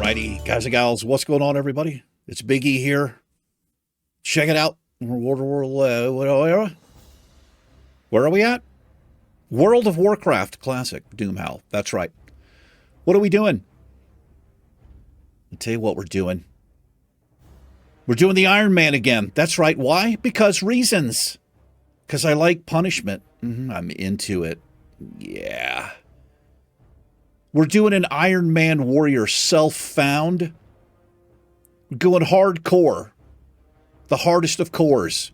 Alrighty, guys and gals, what's going on, everybody? It's Big E here. Check it out. Where are we at? World of Warcraft Classic, Doomhowl. That's right. What are we doing? I'll tell you what we're doing. We're doing the Ironman again. That's right. Why? Because reasons. Because I like punishment. I'm into it. Yeah. We're doing an Ironman Warrior self-found. We're going hardcore. The hardest of cores.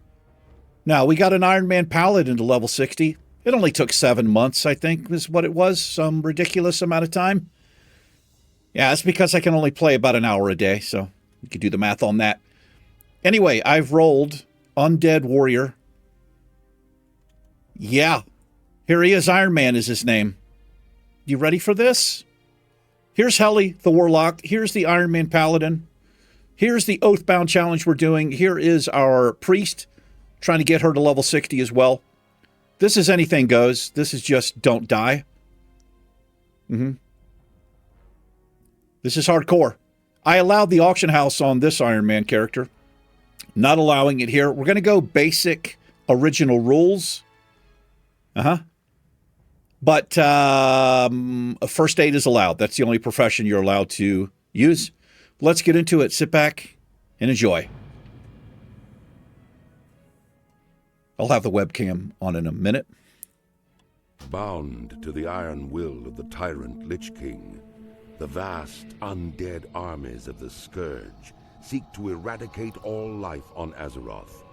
Now, we got an Ironman Paladin to level 60. It only took 7 months, I think, is what it was. Some ridiculous amount of time. Yeah, that's because I can only play about an hour a day, so you can do the math on that. Anyway, I've rolled Undead Warrior. Yeah. Here he is. Ironman is his name. You ready for this? Here's Helly, the Warlock. Here's the Ironman Paladin. Here's the Oathbound challenge we're doing. Here is our Priest, trying to get her to level 60 as well. This is anything goes. This is just don't die. This is hardcore. I allowed the auction house on this Ironman character. Not allowing it here. We're going to go basic original rules. But first aid is allowed. That's the only profession you're allowed to use. Let's get into it. Sit back and enjoy. I'll have the webcam on in a minute. Bound to the iron will of the tyrant Lich King, the vast undead armies of the Scourge seek to eradicate all life on Azeroth.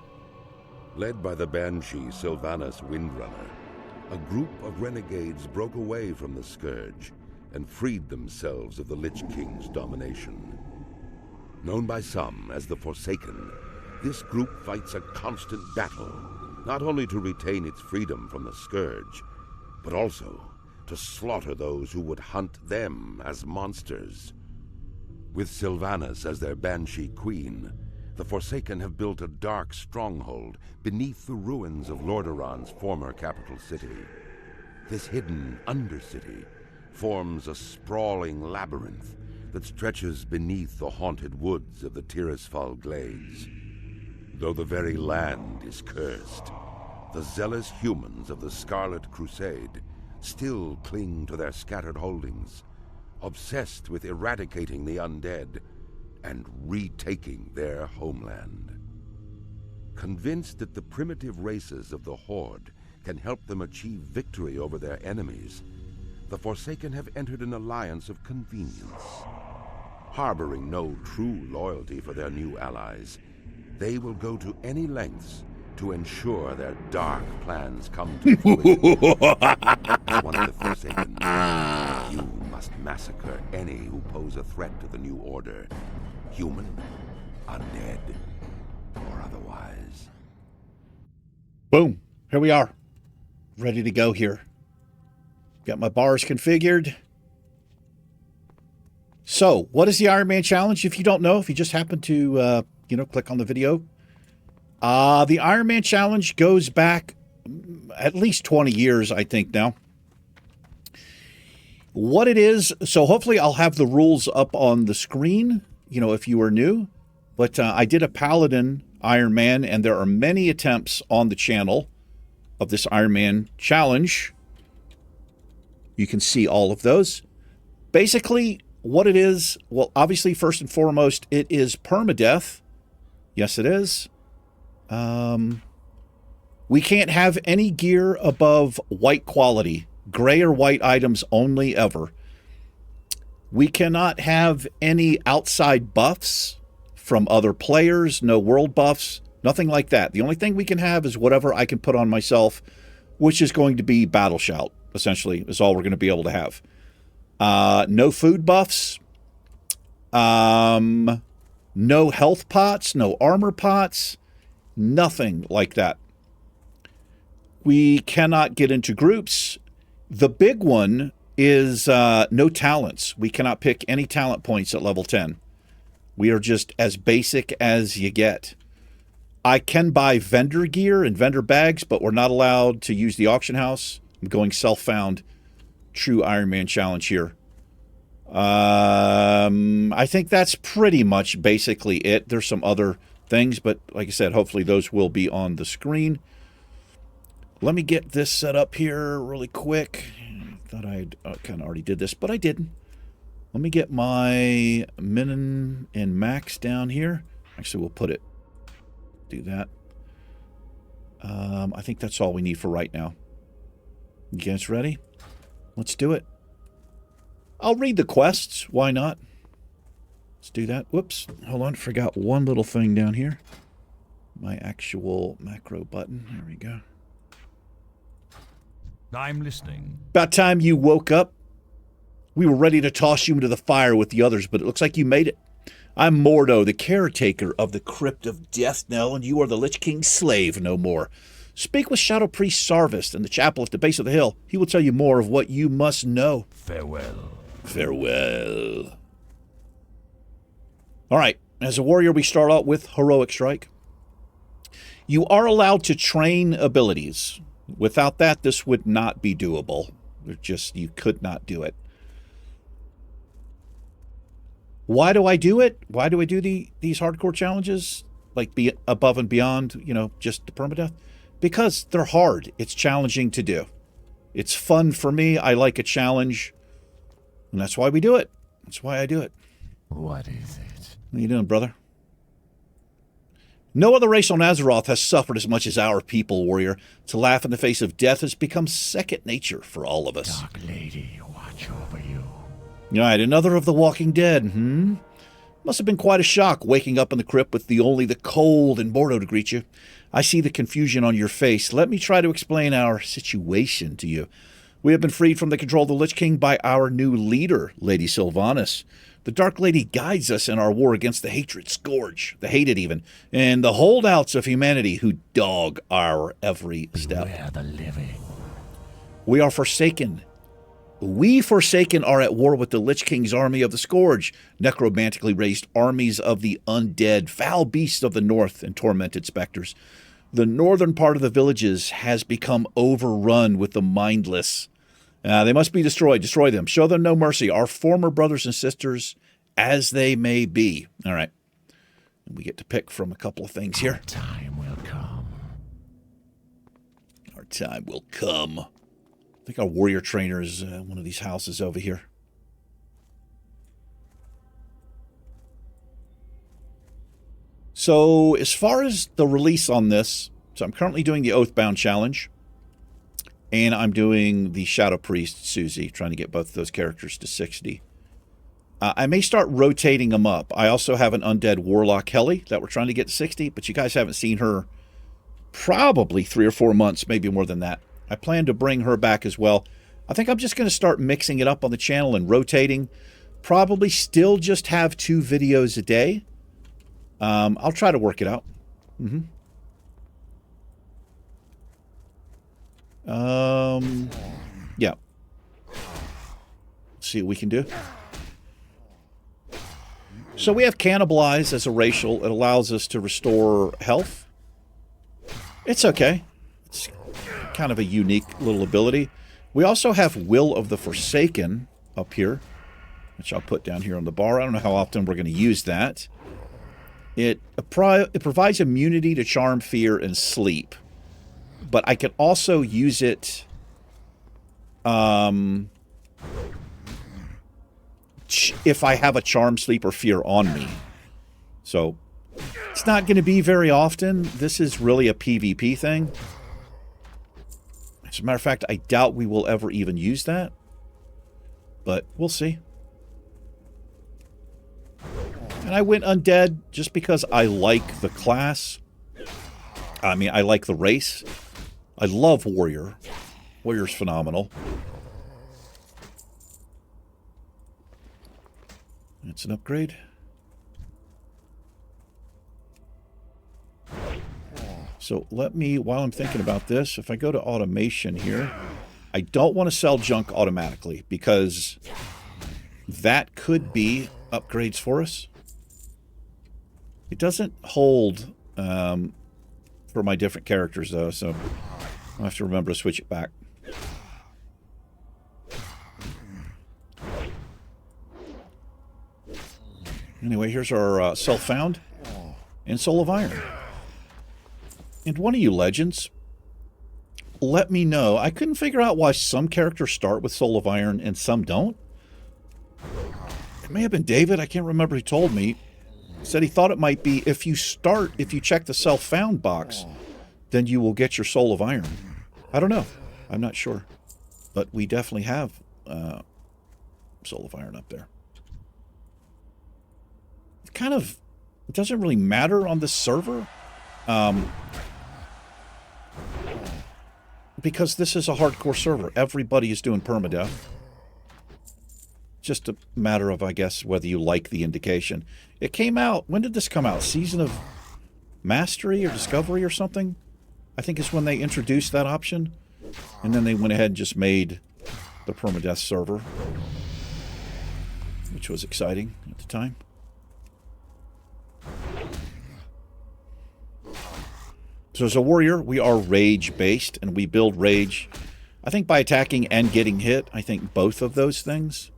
Led by the Banshee Sylvanas Windrunner, a group of renegades broke away from the Scourge and freed themselves of the Lich King's domination. Known by some as the Forsaken, this group fights a constant battle, not only to retain its freedom from the Scourge, but also to slaughter those who would hunt them as monsters. With Sylvanas as their Banshee Queen, the Forsaken have built a dark stronghold beneath the ruins of Lordaeron's former capital city. This hidden Undercity forms a sprawling labyrinth that stretches beneath the haunted woods of the Tirisfal Glades. Though the very land is cursed, the zealous humans of the Scarlet Crusade still cling to their scattered holdings, obsessed with eradicating the undead and retaking their homeland. Convinced that the primitive races of the Horde can help them achieve victory over their enemies, the Forsaken have entered an alliance of convenience. Harboring no true loyalty for their new allies, they will go to any lengths to ensure their dark plans come to fruition. As one of the Forsaken, you must massacre any who pose a threat to the new order, human, undead, or otherwise. Boom. Here we are. Ready to go here. Got my bars configured. So, what is the Ironman Challenge? If you don't know, if you just happen to, click on the video. The Ironman Challenge goes back at least 20 years, I think, now. What it is, so hopefully I'll have the rules up on the screen, if you are new. But I did a Paladin Ironman, and there are many attempts on the channel of this Ironman Challenge. You can see all of those. Basically, what it is, well, obviously, first and foremost, it is permadeath. Yes, it is. We can't have any gear above white quality. Gray or white items only, ever. We cannot have any outside buffs from other players. No world buffs. Nothing like that. The only thing we can have is whatever I can put on myself, which is going to be Battle Shout, essentially, is all we're going to be able to have. No food buffs. No health pots. No armor pots. Nothing like that. We cannot get into groups. The big one is no talents. We cannot pick any talent points at level 10. We are just as basic as you get. I can buy vendor gear and vendor bags, but we're not allowed to use the auction house. I'm going self-found. True Ironman Challenge here. I think that's pretty much basically it. There's some other things, but like I said, hopefully those will be on the screen. Let me get this set up here really quick. Thought I kind of already did this, but I didn't. Let me get my min and max down here. Actually, we'll put it. Do that. I think that's all we need for right now. You guys ready? Let's do it. I'll read the quests. Why not? Let's do that. Whoops. Hold on. Forgot one little thing down here. My actual macro button. There we go. I'm listening. About time you woke up. We were ready to toss you into the fire with the others, but it looks like you made it. I'm Mordo, the caretaker of the crypt of Deathknell, and you are the Lich King's slave no more. Speak with Shadow Priest Sarvist in the chapel at the base of the hill. He will tell you more of what you must know. Farewell. Farewell. All right, as a warrior, we start out with Heroic Strike. You are allowed to train abilities. Without that, this would not be doable. You could not do it. Why do I do it? Why do I do these hardcore challenges? Like be above and beyond, just the permadeath? Because they're hard. It's challenging to do. It's fun for me. I like a challenge. And that's why we do it. That's why I do it. What is it? What are you doing, brother? No other race on Azeroth has suffered as much as our people, warrior. To laugh in the face of death has become second nature for all of us. Dark Lady, watch over you. Right, another of the Walking Dead, Must have been quite a shock waking up in the crypt with only the cold and Mordo to greet you. I see the confusion on your face. Let me try to explain our situation to you. We have been freed from the control of the Lich King by our new leader, Lady Sylvanas. The Dark Lady guides us in our war against the Hatred Scourge, the Hated even, and the holdouts of humanity who dog our every step. Beware the living. We are forsaken. We Forsaken are at war with the Lich King's army of the Scourge, necromantically raised armies of the undead, foul beasts of the north, and tormented specters. The northern part of the villages has become overrun with the mindless. They must be destroyed. Destroy them. Show them no mercy. Our former brothers and sisters, as they may be. All right. We get to pick from a couple of things here. Our time will come. Our time will come. I think our warrior trainer is one of these houses over here. So as far as the release on this, so I'm currently doing the Oathbound Challenge. And I'm doing the Shadow Priest Susie, trying to get both of those characters to 60. I may start rotating them up. I also have an Undead Warlock Helly that we're trying to get to 60, but you guys haven't seen her probably 3 or 4 months, maybe more than that. I plan to bring her back as well. I think I'm just going to start mixing it up on the channel and rotating. Probably still just have 2 videos a day. I'll try to work it out. Yeah. See what we can do. So we have Cannibalize as a racial. It allows us to restore health. It's okay. It's kind of a unique little ability. We also have Will of the Forsaken up here, which I'll put down here on the bar. I don't know how often we're going to use that. It provides immunity to charm, fear, and sleep. But I can also use it if I have a charm, sleep, or fear on me. So it's not going to be very often. This is really a PvP thing. As a matter of fact, I doubt we will ever even use that. But we'll see. And I went Undead just because I like the class. I mean, I like the race. I love Warrior. Warrior's phenomenal. That's an upgrade. So let me, while I'm thinking about this, if I go to automation here, I don't want to sell junk automatically because that could be upgrades for us. It doesn't hold for my different characters though, so I'll have to remember to switch it back. Anyway, here's our self-found and Soul of Iron. And one of you legends, let me know. I couldn't figure out why some characters start with Soul of Iron and some don't. It may have been David. I can't remember. He told me. Said he thought it might be if you check the self-found box, then you will get your Soul of Iron. I don't know. I'm not sure. But we definitely have Soul of Iron up there. It doesn't really matter on this server. Because this is a hardcore server. Everybody is doing permadeath. Just a matter of, I guess, whether you like the indication. It came out, when did this come out? Season of Mastery or Discovery or something? I think is when they introduced that option. And then they went ahead and just made the permadeath server. Which was exciting at the time. So as a warrior, we are rage-based, and we build rage, I think, by attacking and getting hit. I think both of those things.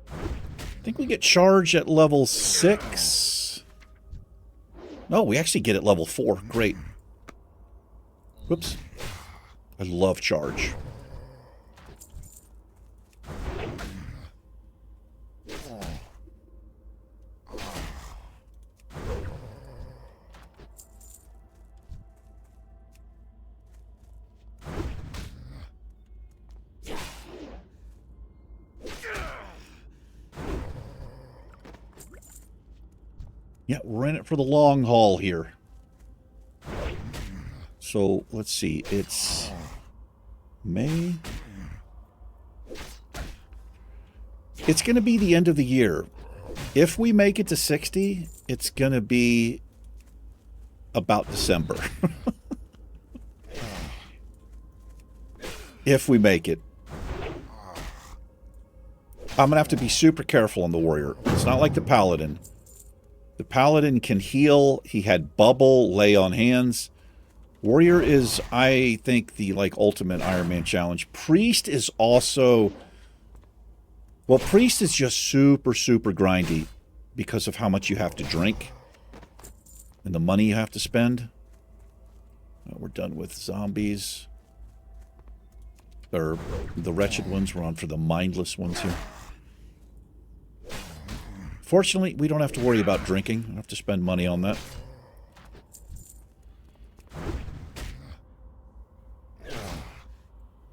I think we get charge at level 6. No, we actually get it level 4. Great. Whoops. I love charge. Yeah, we're in it for the long haul here. So, let's see. It's May. It's going to be the end of the year. If we make it to 60, it's going to be about December. If we make it. I'm going to have to be super careful on the warrior. It's not like the paladin. The paladin can heal. He had bubble, lay on hands. Warrior is, I think, the ultimate Ironman challenge. Priest is also... Well, Priest is just super, super grindy because of how much you have to drink and the money you have to spend. We're done with zombies. Or the wretched ones. We're on for the mindless ones here. Fortunately, we don't have to worry about drinking. I don't have to spend money on that.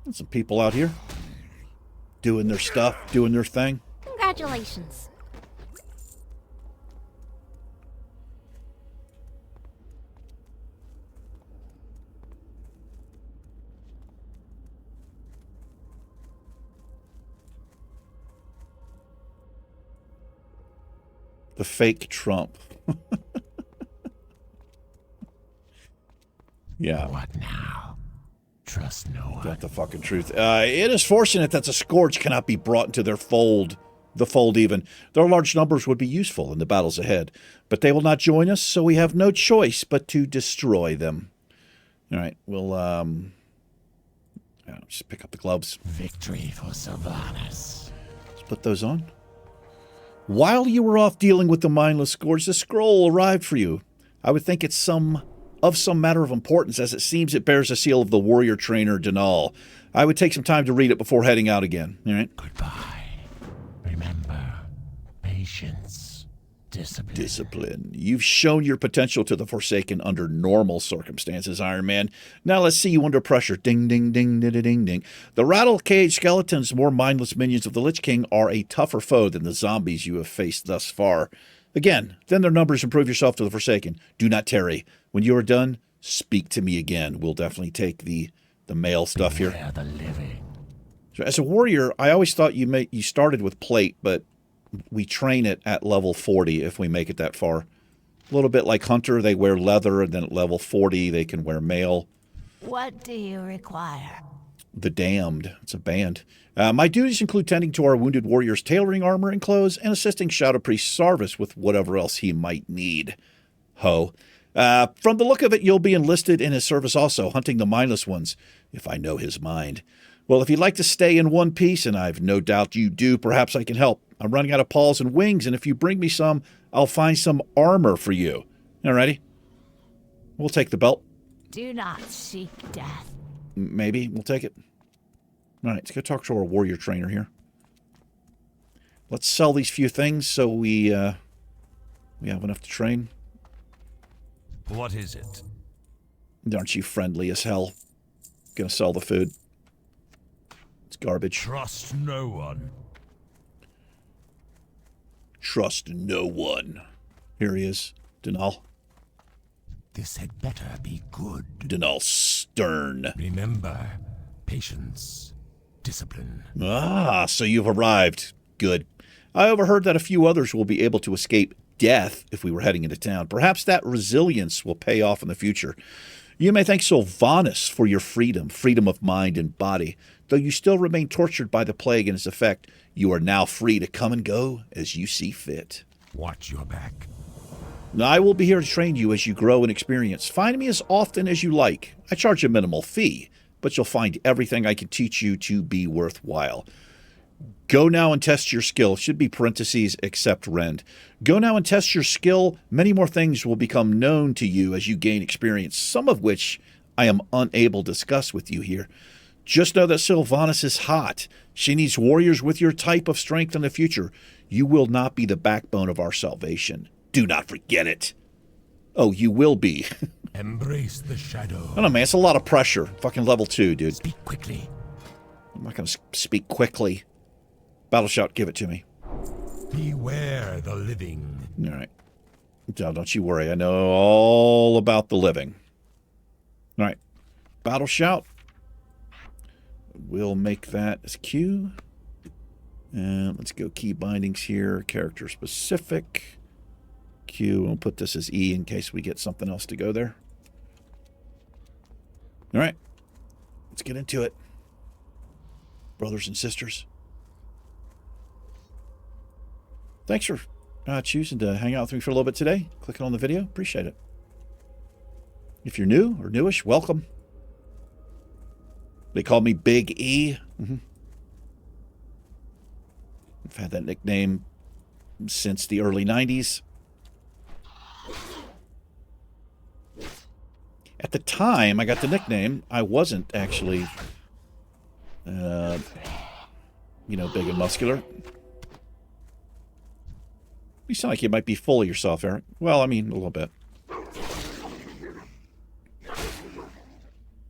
And some people out here doing their stuff, doing their thing. Congratulations. The fake Trump. Yeah. What now? Trust no one. Got the fucking truth. It is fortunate that the Scourge cannot be brought into their fold. The fold even. Their large numbers would be useful in the battles ahead. But they will not join us, so we have no choice but to destroy them. All right, we'll just pick up the gloves. Victory for Sylvanas. Let's put those on. While you were off dealing with the mindless Scourge, the scroll arrived for you. I would think it's some matter of importance, as it seems it bears the seal of the warrior trainer Deathknell. I would take some time to read it before heading out again. All right? Goodbye. Remember, patience, discipline. Discipline. You've shown your potential to the Forsaken under normal circumstances, Iron Man. Now let's see you under pressure. Ding, ding, ding, ding, ding, ding. The rattle-caged skeletons, more mindless minions of the Lich King, are a tougher foe than the zombies you have faced thus far. Again, then their numbers and prove yourself to the Forsaken. Do not tarry. When you are done, speak to me again. We'll definitely take the mail stuff here. Beware the living. So as a warrior, I always thought you started with plate, but we train it at level 40 if we make it that far. A little bit like Hunter, they wear leather, and then at level 40 they can wear mail. What do you require? The Damned. It's a band. My duties include tending to our wounded warrior's tailoring armor and clothes and assisting Shadow Priest Sarvis with whatever else he might need. Ho. From the look of it, you'll be enlisted in his service also, hunting the mindless ones, if I know his mind. Well, if you'd like to stay in one piece, and I've no doubt you do, perhaps I can help. I'm running out of paws and wings, and if you bring me some, I'll find some armor for you. Alrighty? We'll take the belt. Do not seek death. Maybe. We'll take it. All right, let's go talk to our warrior trainer here. Let's sell these few things so we have enough to train. What is it? Aren't you friendly as hell? Gonna sell the food. It's garbage. Trust no one. Trust no one. Here he is. Doomhowl. This had better be good. Doomhowl Stern. Remember, patience, discipline. Ah, so you've arrived. Good. I overheard that a few others will be able to escape death if we were heading into town. Perhaps that resilience will pay off in the future. You may thank Sylvanas for your freedom of mind and body. Though you still remain tortured by the plague and its effect, you are now free to come and go as you see fit. Watch your back. I will be here to train you as you grow in experience. Find me as often as you like. I charge a minimal fee, but you'll find everything I can teach you to be worthwhile. Go now and test your skill. Should be parentheses, except rend. Go now and test your skill. Many more things will become known to you as you gain experience, some of which I am unable to discuss with you here. Just know that Sylvanas is hot. She needs warriors with your type of strength in the future. You will not be the backbone of our salvation. Do not forget it. Oh, you will be. Embrace the shadow. I don't know, man. It's a lot of pressure. Fucking level 2, dude. Speak quickly. I'm not going to speak quickly. Battle shout, give it to me. Beware the living. All right. Don't you worry. I know all about the living. All right. Battle shout. We'll make that as Q. And let's go key bindings here. Character specific. Q. We'll put this as E in case we get something else to go there. All right. Let's get into it. Brothers and sisters. Thanks for choosing to hang out with me for a little bit today. Clicking on the video. Appreciate it. If you're new or newish, welcome. They call me Big E. I've had that nickname since the early 90s. At the time I got the nickname, I wasn't actually, big and muscular. You sound like you might be full of yourself, Eric. Well, I mean, a little bit.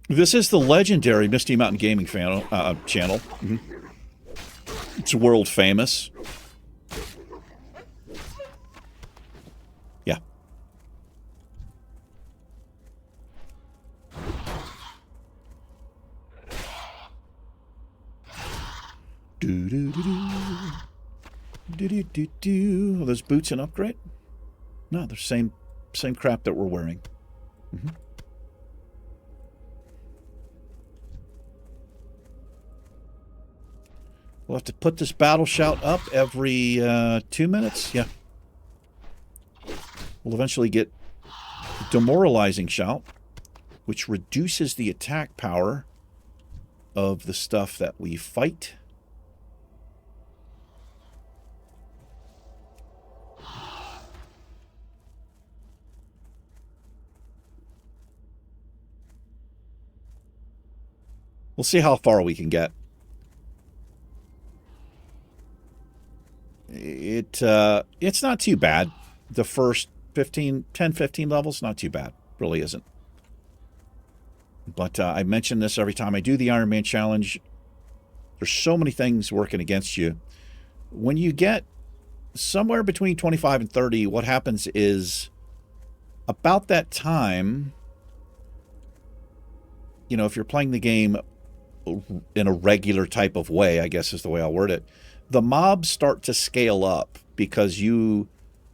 This is the legendary Misty Mountain Gaming channel. It's world famous. Yeah. Are those boots an upgrade? No, they're same crap that we're wearing. We'll have to put this battle shout up every 2 minutes. Yeah. We'll eventually get demoralizing shout, which reduces the attack power of the stuff that we fight. We'll see how far we can get. It's not too bad. The first 10, 15 levels, not too bad. Really isn't. But I mention this every time I do the Ironman challenge. There's so many things working against you. When you get somewhere between 25 and 30, what happens is about that time, if you're playing the game in a regular type of way, I guess is the way I'll word it, the mobs start to scale up because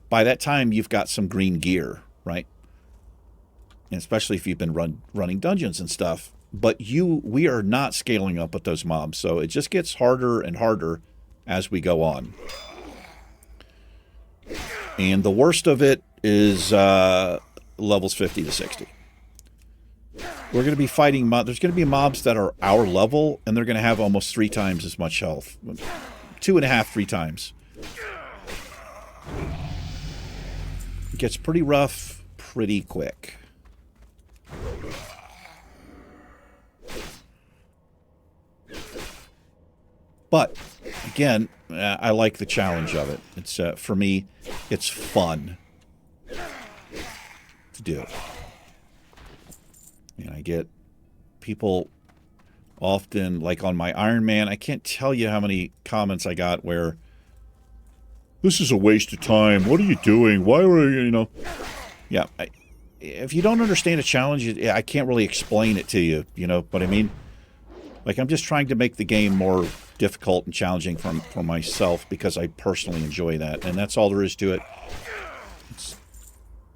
by that time, you've got some green gear, right? And especially if you've been running dungeons and stuff. But we are not scaling up with those mobs, so it just gets harder and harder as we go on. And the worst of it is levels 50 to 60. We're going to be fighting there's going to be mobs that are our level, and they're going to have almost 3 times as much health. 2.5, 3 times. It gets pretty rough pretty quick. But, again, I like the challenge of it. It's for me, it's fun to do. And I get people often, like on my Ironman, I can't tell you how many comments I got where, this is a waste of time. What are you doing? Why are you, you know? Yeah, if you don't understand a challenge, I can't really explain it to you, you know what I mean? Like, I'm just trying to make the game more difficult and challenging for myself because I personally enjoy that. And that's all there is to it.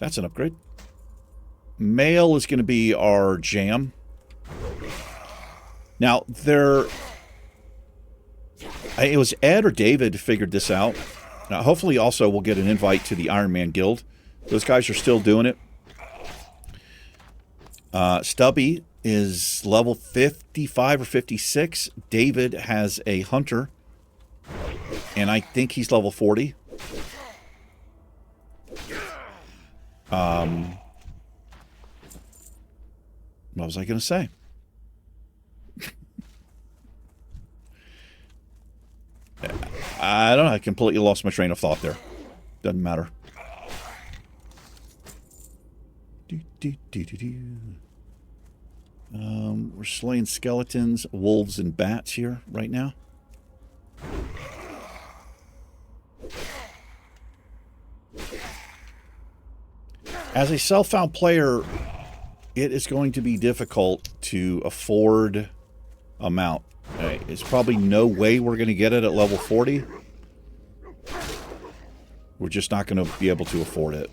That's an upgrade. Mail is going to be our jam. Now, it was Ed or David who figured this out. Now, hopefully also we'll get an invite to the Ironman Guild. Those guys are still doing it. Stubby is level 55 or 56. David has a hunter. And I think he's level 40. What was I going to say? I don't know. I completely lost my train of thought there. Doesn't matter. We're slaying skeletons, wolves, and bats here right now. As a self-found player, it is going to be difficult to afford a mount. There's probably no way we're going to get it at level 40. We're just not going to be able to afford it.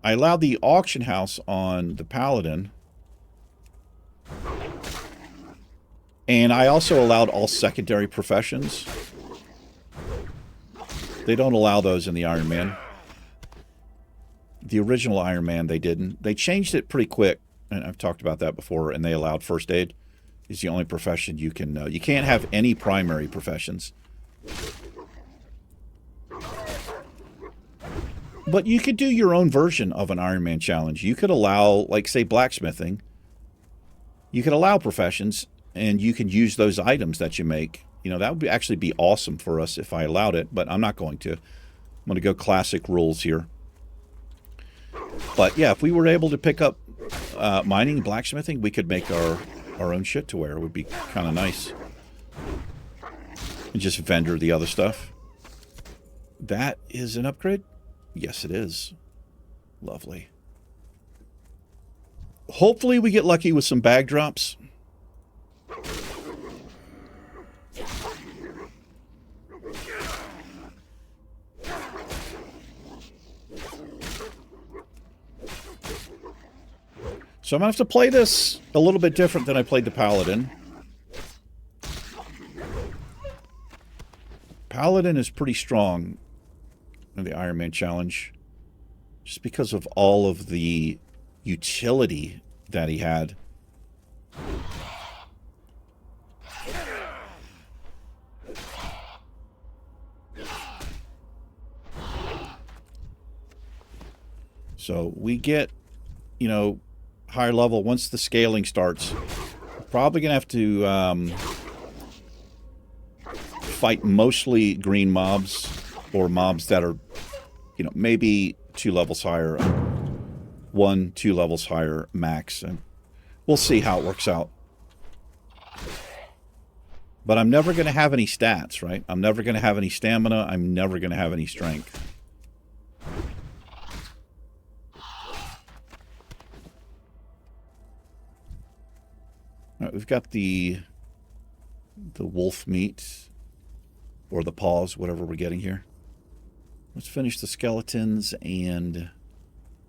I allowed the auction house on the Paladin. And I also allowed all secondary professions. They don't allow those in the Ironman. The original Ironman, they didn't. They changed it pretty quick, and I've talked about that before, and they allowed first aid. It's the only profession you can... you can't have any primary professions. But you could do your own version of an Ironman challenge. You could allow, like, say, blacksmithing. You could allow professions, and you can use those items that you make. You know, that would actually be awesome for us if I allowed it, but I'm not going to. I'm going to go classic rules here. But, yeah, if we were able to pick up mining and blacksmithing, we could make our own shit to wear. It would be kind of nice. And just vendor the other stuff. That is an upgrade? Yes, it is. Lovely. Hopefully we get lucky with some bag drops. So I'm going to have to play this a little bit different than I played the Paladin. Paladin is pretty strong in the Ironman challenge. Just because of all of the utility that he had. So we get, you know, higher level once the scaling starts. We're probably going to have to fight mostly green mobs or mobs that are, you know, maybe 2 levels higher, 1, 2 levels higher max. And we'll see how it works out. But I'm never going to have any stats, right? I'm never going to have any stamina. I'm never going to have any strength. All right, we've got the wolf meat or the paws, whatever we're getting here. Let's finish the skeletons and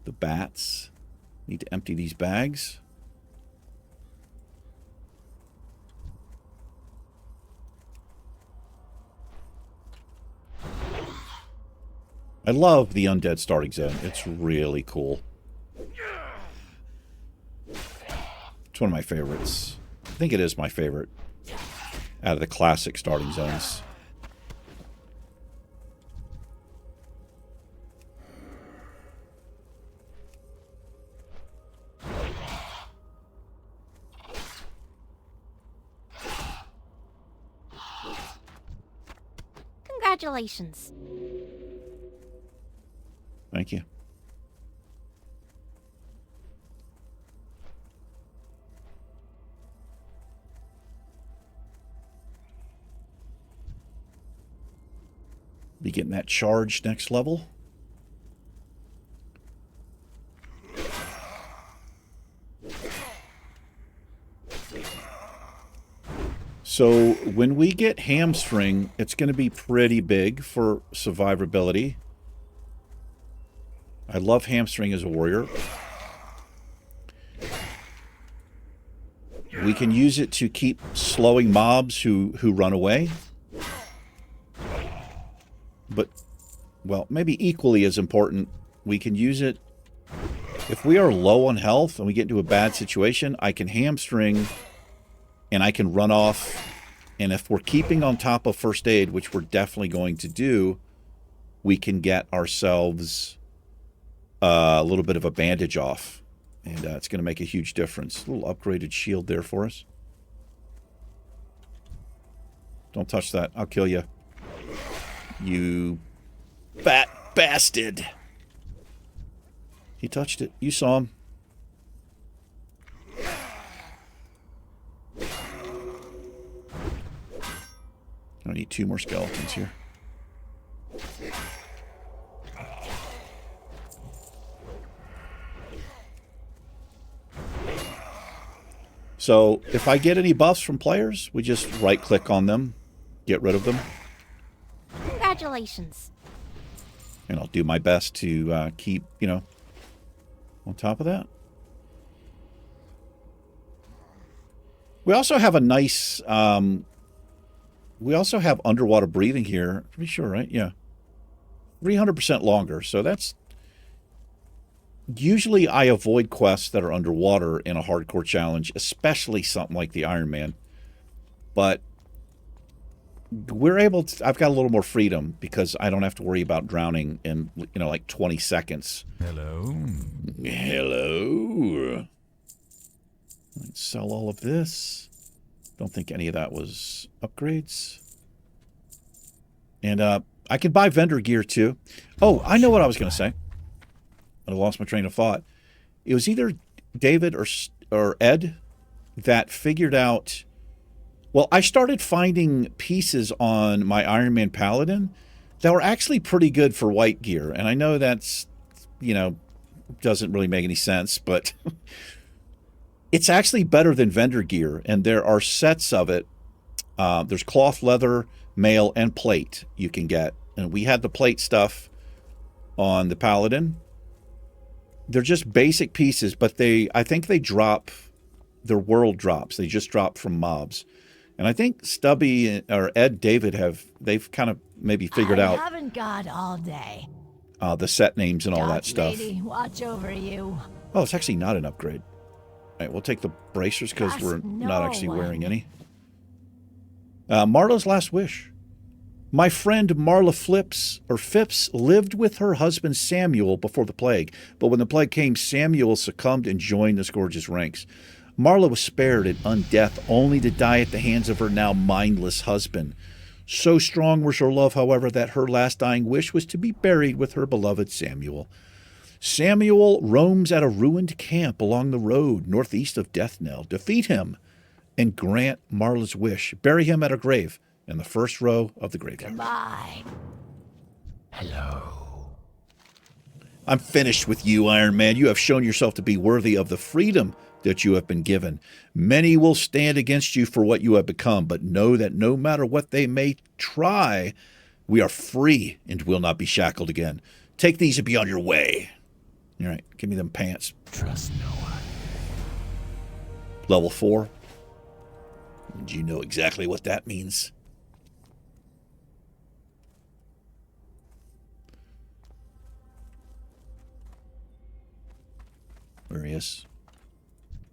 the bats. Need to empty these bags. I love the undead starting zone. It's really cool. It's one of my favorites. I think it is my favorite out of the classic starting zones. Congratulations. Thank you. Be getting that charge next level. So when we get hamstring, it's going to be pretty big for survivability. I love hamstring as a warrior. We can use it to keep slowing mobs who run away. But, well, maybe equally as important, we can use it if we are low on health and we get into a bad situation. I can hamstring and I can run off. And if we're keeping on top of first aid, which we're definitely going to do, we can get ourselves a little bit of a bandage off. And it's going to make a huge difference. A little upgraded shield there for us. Don't touch that. I'll kill you. You fat bastard. He touched it. You saw him. I need 2 more skeletons here. So if I get any buffs from players, we just right-click on them, get rid of them. Congratulations. And I'll do my best to keep, you know, on top of that. We also have a nice, we also have underwater breathing here. Pretty sure, right? Yeah. 300% longer. So that's, usually I avoid quests that are underwater in a hardcore challenge, especially something like the Ironman. But we're able to, I've got a little more freedom because I don't have to worry about drowning in, you know, like 20 seconds. Hello. Hello. Let's sell all of this. Don't think any of that was upgrades. And I can buy vendor gear too. Oh, I know what I was going to say. I lost my train of thought. It was either David or Ed that figured out. Well, I started finding pieces on my Ironman Paladin that were actually pretty good for white gear. And I know that's, you know, doesn't really make any sense, but it's actually better than vendor gear. And there are sets of it. There's cloth, leather, mail, and plate you can get. And we had the plate stuff on the Paladin. They're just basic pieces, but I think they drop, their world drops. They just drop from mobs. And I think Stubby or Ed David they've kind of maybe figured out. I haven't got all day. The set names and all that stuff. Lady, watch over you. Oh, it's actually not an upgrade. All right, we'll take the bracers because we're not actually wearing any. Marla's last wish. My friend Marla Phipps lived with her husband Samuel before the plague, but when the plague came, Samuel succumbed and joined the Scourge's ranks. Marla was spared an undeath only to die at the hands of her now mindless husband. So strong was her love, however, that her last dying wish was to be buried with her beloved Samuel. Samuel roams at a ruined camp along the road northeast of Deathknell. Defeat him and grant Marla's wish. Bury him at a grave in the first row of the graveyard. Bye. Hello. I'm finished with you, Iron Man. You have shown yourself to be worthy of the freedom that you have been given. Many will stand against you for what you have become, but know that no matter what they may try, we are free and will not be shackled again. Take these and be on your way. All right, give me them pants. Trust no one. Level 4. And you know exactly what that means. There he is.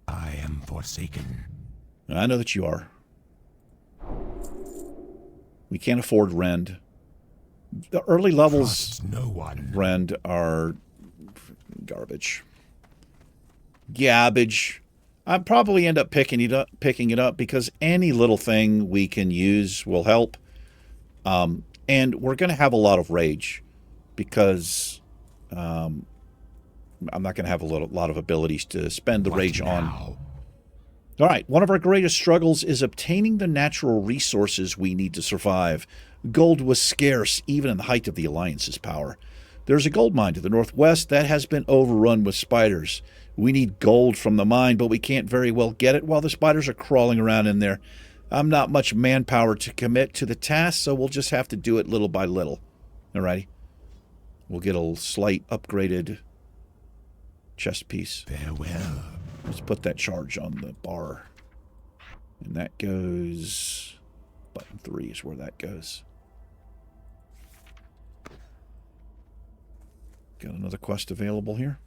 I am forsaken. I know that you are. We can't afford rend. The early levels Trust no one. rend are garbage. Garbage. I'd probably end up picking it up because any little thing we can use will help. And we're going to have a lot of rage because I'm not going to have a lot of abilities to spend the What rage on. now? All right, one of our greatest struggles is obtaining the natural resources we need to survive. Gold was scarce even in the height of the Alliance's power. There's a gold mine to the northwest that has been overrun with spiders. We need gold from the mine, but we can't very well get it while the spiders are crawling around in there. I'm not much manpower to commit to the task, so we'll just have to do it little by little. Alrighty. We'll get a slight upgraded chest piece. Farewell. Let's put that charge on the bar. And that goes... Button 3 is where that goes. Got another quest available here.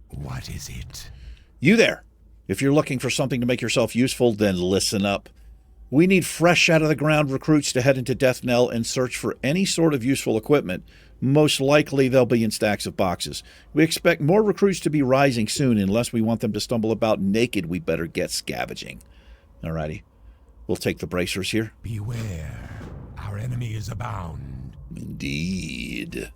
What is it? You there! If you're looking for something to make yourself useful, then listen up. We need fresh out of the ground recruits to head into Deathknell and search for any sort of useful equipment. Most likely they'll be in stacks of boxes. We expect more recruits to be rising soon. Unless we want them to stumble about naked, we better get scavenging. Alrighty. We'll take the bracers here. Beware. Our enemy is abound. Indeed.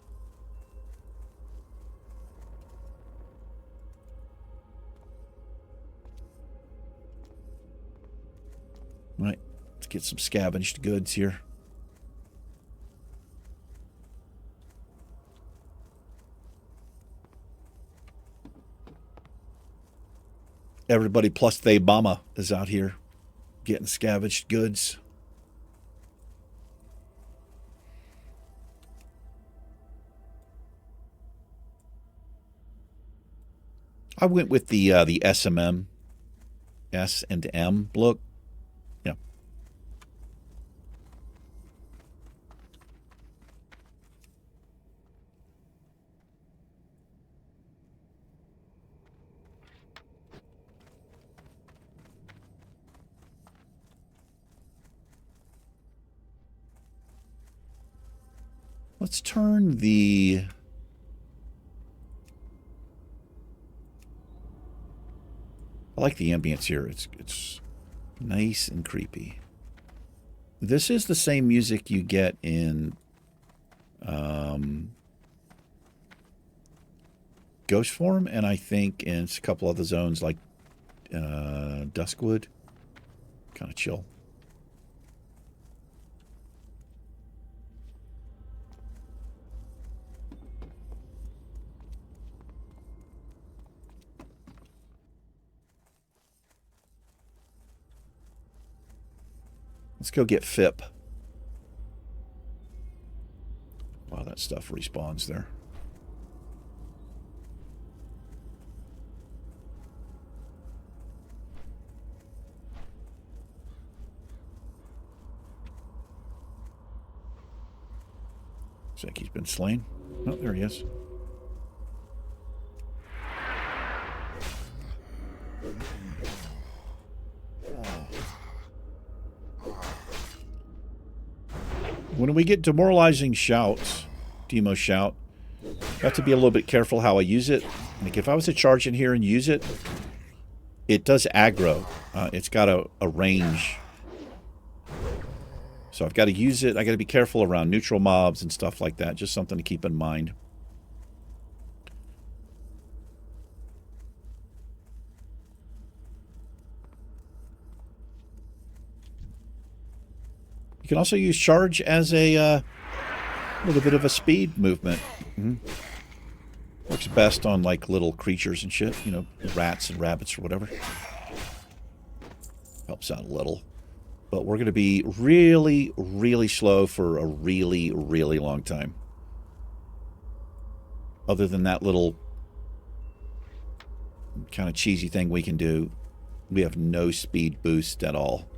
Right. Let's get some scavenged goods here. Everybody plus they Bama is out here getting scavenged goods. I went with the SMM, S and M look. Yeah. Let's turn the... I like the ambience here. It's nice and creepy. This is the same music you get in Ghost Form, and I think in a couple other zones like Duskwood. Kind of chill. Let's go get FIP. Wow, that stuff respawns there. Looks like he's been slain. Oh, there he is. When we get demoralizing shouts, demo shout, I have to be a little bit careful how I use it. Like if I was to charge in here and use it, it does aggro. It's got a range. So I've got to use it. I got to be careful around neutral mobs and stuff like that. Just something to keep in mind. You can also use charge as a little bit of a speed movement. Works best on like little creatures and shit, you know, rats and rabbits or whatever. Helps out a little. But we're going to be really, really slow for a really, really long time. Other than that little kind of cheesy thing we can do, we have no speed boost at all.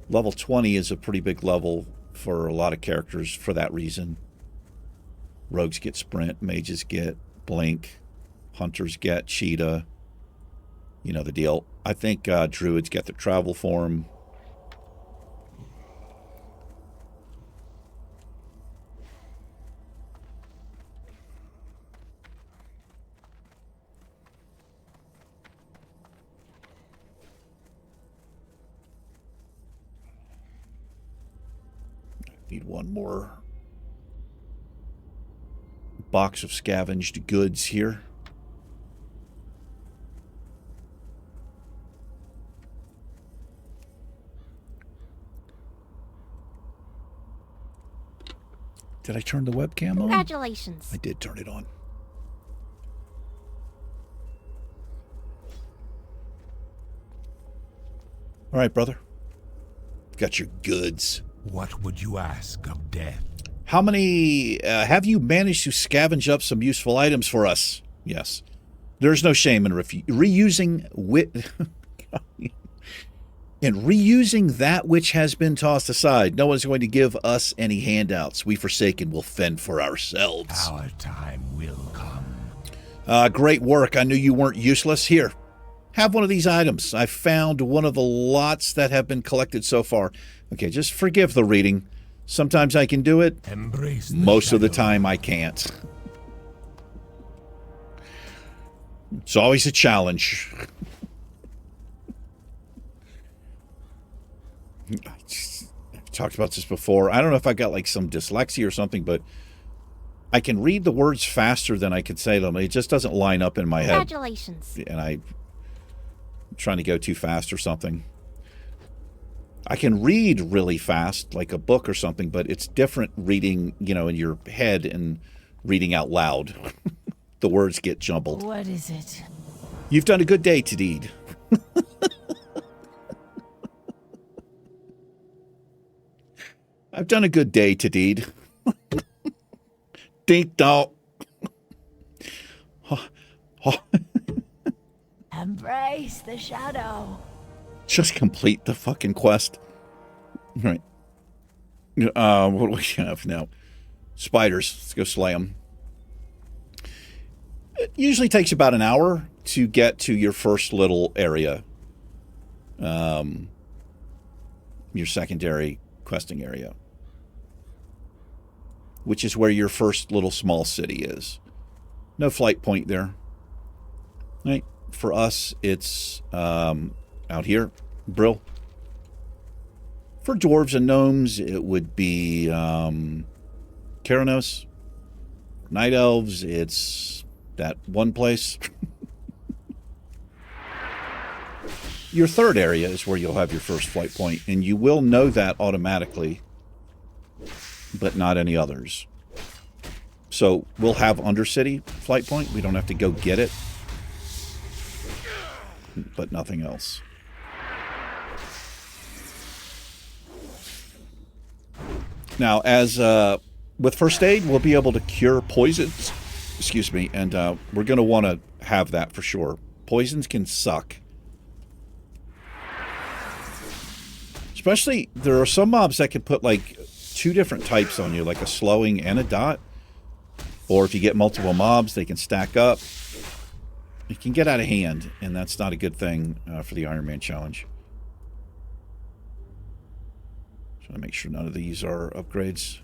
Level 20 is a pretty big level for a lot of characters for that reason. Rogues get sprint, mages get blink, Hunters get cheetah. You know the deal. I think druids get the travel form. Need one more box of scavenged goods here. Did I turn the webcam on? Congratulations. I did turn it on. All right, brother. Got your goods. What would you ask of death? How many have you managed to scavenge up some useful items for us? Yes. There's no shame in reusing in reusing that which has been tossed aside. No one's going to give us any handouts. We Forsaken will fend for ourselves. Our time will come. Great work. I knew you weren't useless. Here, have one of these items. I found one of the lots that have been collected so far. Okay, just forgive the reading. Sometimes I can do it. Embrace the Most of the shadow. time I can't. It's always a challenge. I've talked about this before. I don't know if I got like some dyslexia or something, but I can read the words faster than I can say them. It just doesn't line up in my head. Congratulations. And I'm trying to go too fast or something. I can read really fast, like a book or something, but it's different reading, you know, in your head and reading out loud. The words get jumbled. What is it? You've done a good day, Tadid. I've done a good day, Tadid. Dink dong. Embrace the shadow. Just complete the fucking quest. All right. What do we have now? Spiders. Let's go slay them. It usually takes about an hour to get to your first little area. Your secondary questing area. Which is where your first little small city is. No flight point there. Right. For us, it's out here. Brill. For dwarves and gnomes, it would be Keranos. Night elves, it's that one place. Your third area is where you'll have your first flight point, and you will know that automatically, but not any others. So we'll have Undercity flight point. We don't have to go get it, but nothing else. Now, as with first aid, we'll be able to cure poisons. Excuse me, and we're going to want to have that for sure. Poisons can suck. Especially, there are some mobs that can put like 2 different types on you, like a slowing and a dot. Or if you get multiple mobs, they can stack up. It can get out of hand, and that's not a good thing for the Ironman challenge. Trying to make sure none of these are upgrades.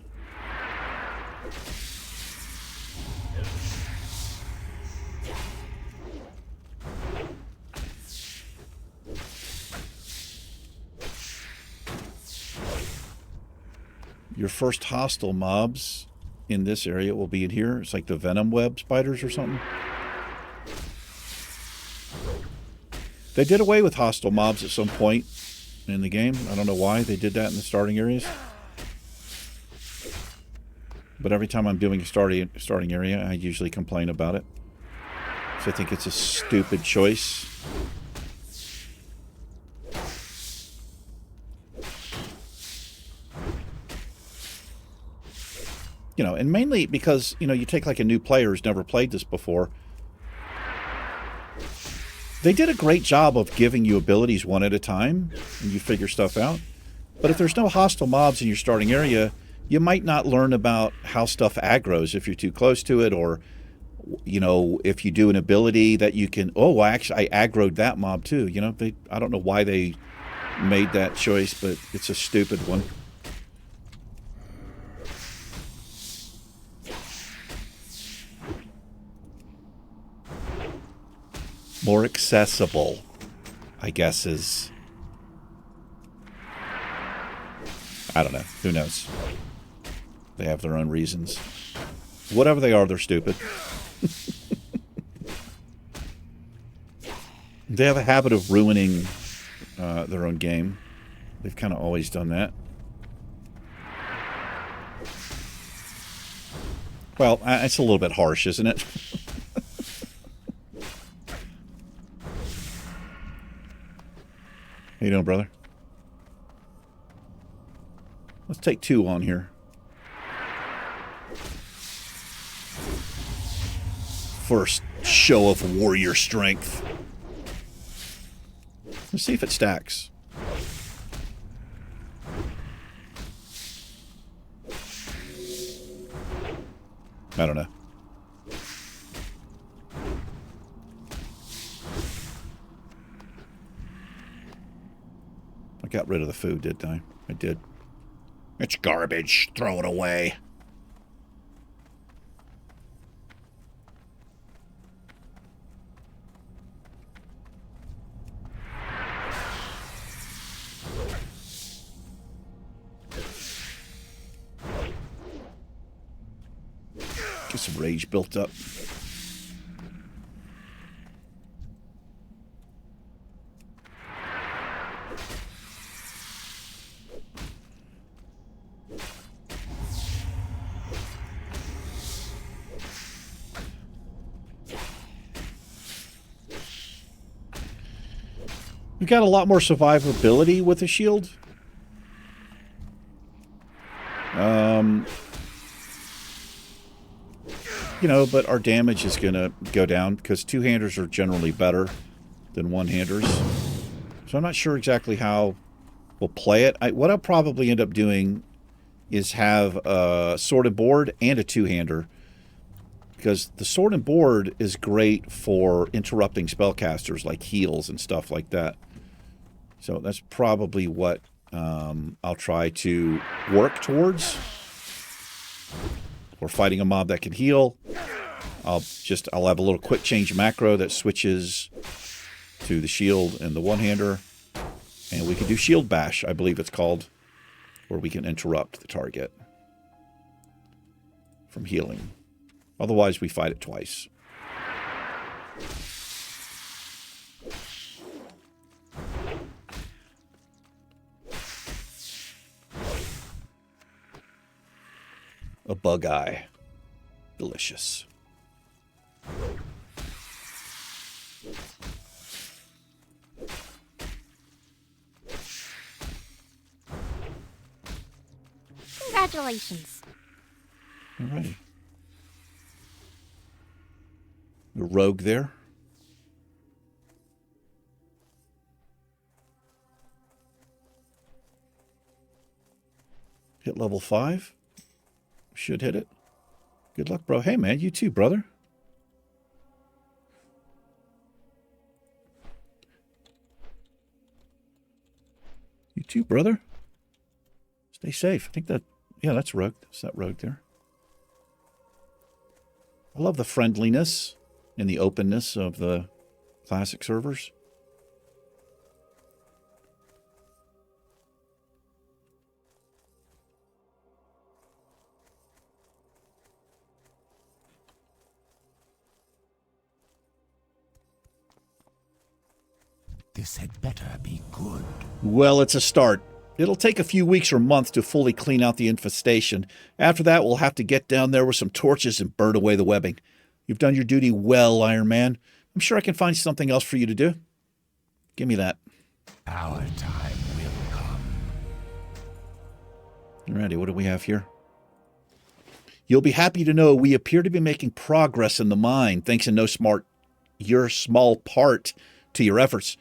Your first hostile mobs in this area will be in here. It's like the venom web spiders or something. They did away with hostile mobs at some point in the game. I don't know why they did that in the starting areas. But every time I'm doing a starting area, I usually complain about it. So I think it's a stupid choice. You know, and mainly because, you know, you take like a new player who's never played this before. They did a great job of giving you abilities one at a time, and you figure stuff out. But if there's no hostile mobs in your starting area, you might not learn about how stuff aggroes if you're too close to it, or You know, if you do an ability that you can... Oh, actually, I aggroed that mob too. You know, I don't know why they made that choice, but it's a stupid one. More accessible, I guess, is... I don't know. Who knows? They have their own reasons. Whatever they are, they're stupid. They have a habit of ruining their own game. They've kind of always done that. Well, it's a little bit harsh, isn't it? How you doing, brother? Let's take 2 on here. First show of warrior strength. Let's see if it stacks. I don't know. I got rid of the food, didn't I? I did. It's garbage. Throw it away. Get some rage built up. We've got a lot more survivability with the shield. You know, but our damage is going to go down because 2-handers are generally better than 1-handers. So I'm not sure exactly how we'll play it. What I'll probably end up doing is have a sword and board and a 2-hander. Because the sword and board is great for interrupting spellcasters like heals and stuff like that. So that's probably what I'll try to work towards. We're fighting a mob that can heal. I'll have a little quick change macro that switches to the shield and the 1-hander. And we can do shield bash, I believe it's called, where we can interrupt the target from healing. Otherwise, we fight it twice. A bug eye. Delicious. Congratulations. Alrighty. The rogue there. Hit level 5. Should hit it. Good luck, bro. Hey, man, you too, brother. You too, brother. Stay safe. I think that, yeah, that's rogue. That's that rogue there. I love the friendliness and the openness of the classic servers. This had better be good. Well, it's a start. It'll take a few weeks or months to fully clean out the infestation. After that, we'll have to get down there with some torches and burn away the webbing. You've done your duty well, Iron Man. I'm sure I can find something else for you to do. Give me that. Our time will come. Alrighty, what do we have here? You'll be happy to know we appear to be making progress in the mine, thanks in your small part to your efforts.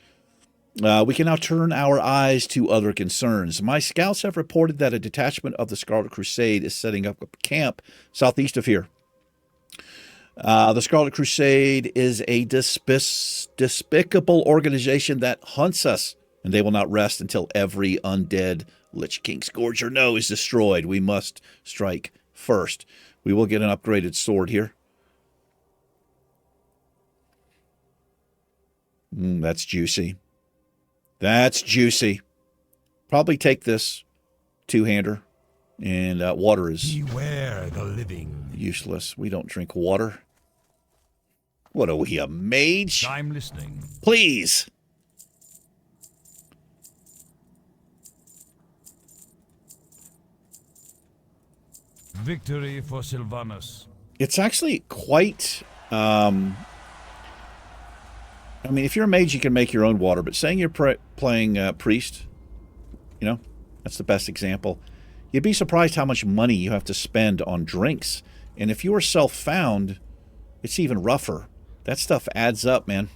We can now turn our eyes to other concerns. My scouts have reported that a detachment of the Scarlet Crusade is setting up a camp southeast of here. The Scarlet Crusade is a despicable organization that hunts us, and they will not rest until every undead Lich King Scourger is destroyed. We must strike first. We will get an upgraded sword here. That's juicy. That's juicy. Probably take this two-hander. And water is Beware the living. useless. We don't drink water. What are we, a mage? I'm listening. Please. Victory for Sylvanus. It's actually quite... I mean, if you're a mage, you can make your own water. But saying you're playing priest, that's the best example. You'd be surprised how much money you have to spend on drinks. And if you are self-found, it's even rougher. That stuff adds up, man.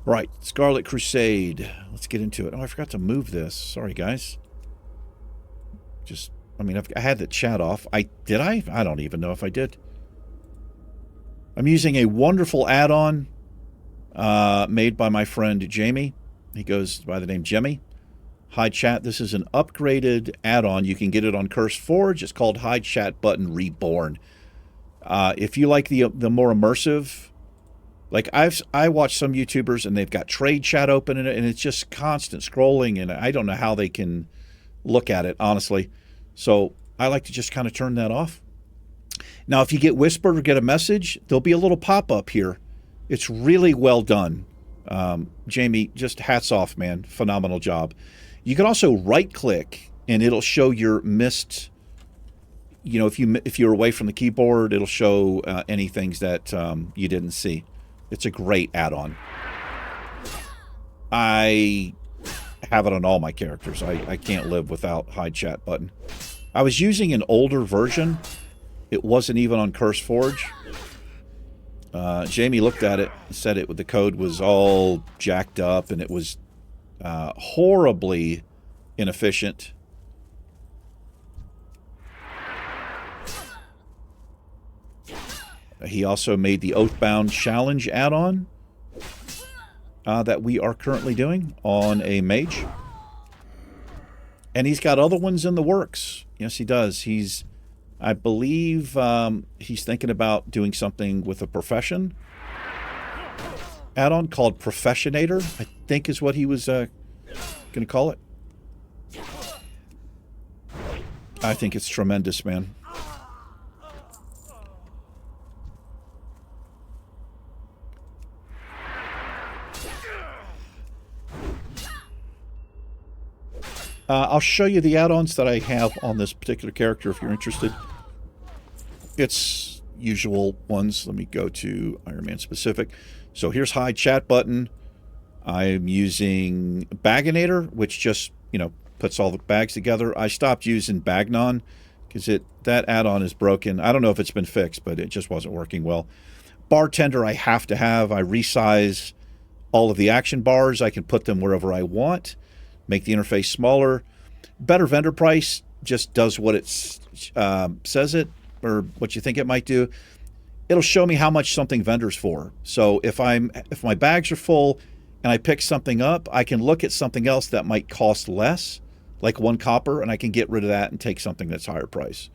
Right, Scarlet Crusade. Let's get into it. Oh, I forgot to move this. Sorry, guys. I had the chat off. Did I? I don't even know if I did. I'm using a wonderful add-on made by my friend Jamie. He goes by the name Jemmy. Hide Chat. This is an upgraded add-on. You can get it on Curse Forge. It's called Hide Chat Button Reborn. If you like the more immersive, like I watch some YouTubers and they've got trade chat open in it, and it's just constant scrolling, and I don't know how they can look at it, honestly. So I like to just kind of turn that off. Now, if you get whispered or get a message, there'll be a little pop-up here. It's really well done. Jamie, just hats off, man. Phenomenal job. You can also right-click, and it'll show your missed... if you're away from the keyboard, it'll show any things that you didn't see. It's a great add-on. I have it on all my characters. I can't live without Hide Chat Button. I was using an older version. It wasn't even on Curse Forge. Jamie looked at it and said the code was all jacked up, and it was horribly inefficient. He also made the Oathbound Challenge add-on that we are currently doing on a mage. And he's got other ones in the works. Yes, he does. I believe he's thinking about doing something with a profession add-on called Professionator, I think is what he was going to call it. I think it's tremendous, man. I'll show you the add-ons that I have on this particular character if you're interested. It's usual ones. Let me go to Ironman specific. So here's Hide Chat Button. I'm using Baginator, which just, puts all the bags together. I stopped using Bagnon because that add-on is broken. I don't know if it's been fixed, but it just wasn't working well. Bartender I have to have. I resize all of the action bars. I can put them wherever I want. Make the interface smaller. Better vendor price just does what it says it, or what you think it might do. It'll show me how much something vendors for. So if my bags are full and I pick something up, I can look at something else that might cost less, like 1 copper, and I can get rid of that and take something that's higher price.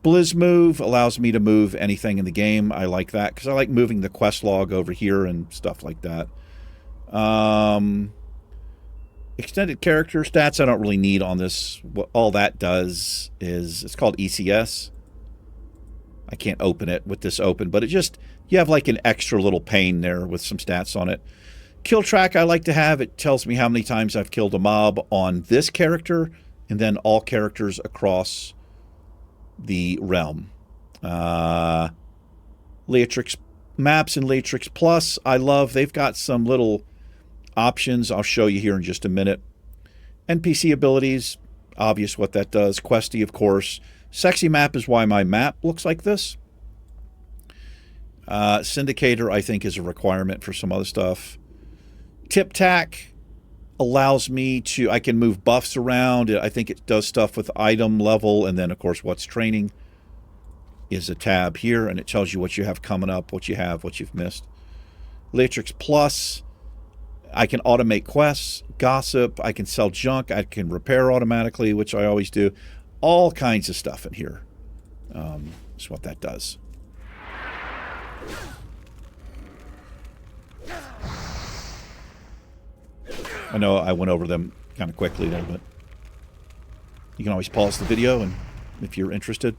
Blizz Move allows me to move anything in the game. I like that because I like moving the quest log over here and stuff like that. Extended character stats I don't really need on this. What all that does is, it's called ECS. I can't open it with this open, but you have like an extra little pane there with some stats on it. Kill track I like to have. It tells me how many times I've killed a mob on this character, and then all characters across the realm. Leatrix maps and Leatrix Plus I love. They've got some little options I'll show you here in just a minute. NPC abilities, obvious what that does. Questy, of course. Sexy map is why my map looks like this. Syndicator, I think, is a requirement for some other stuff. Tip Tack allows me to, I can move buffs around. I think it does stuff with item level, and then, of course, what's training. is a tab here, and it tells you what you have coming up, what you have, what you've missed. Elixirs Plus, I can automate quests, gossip, I can sell junk, I can repair automatically, which I always do. All kinds of stuff in here. Is what that does. I know I went over them kind of quickly there, but you can always pause the video and if you're interested.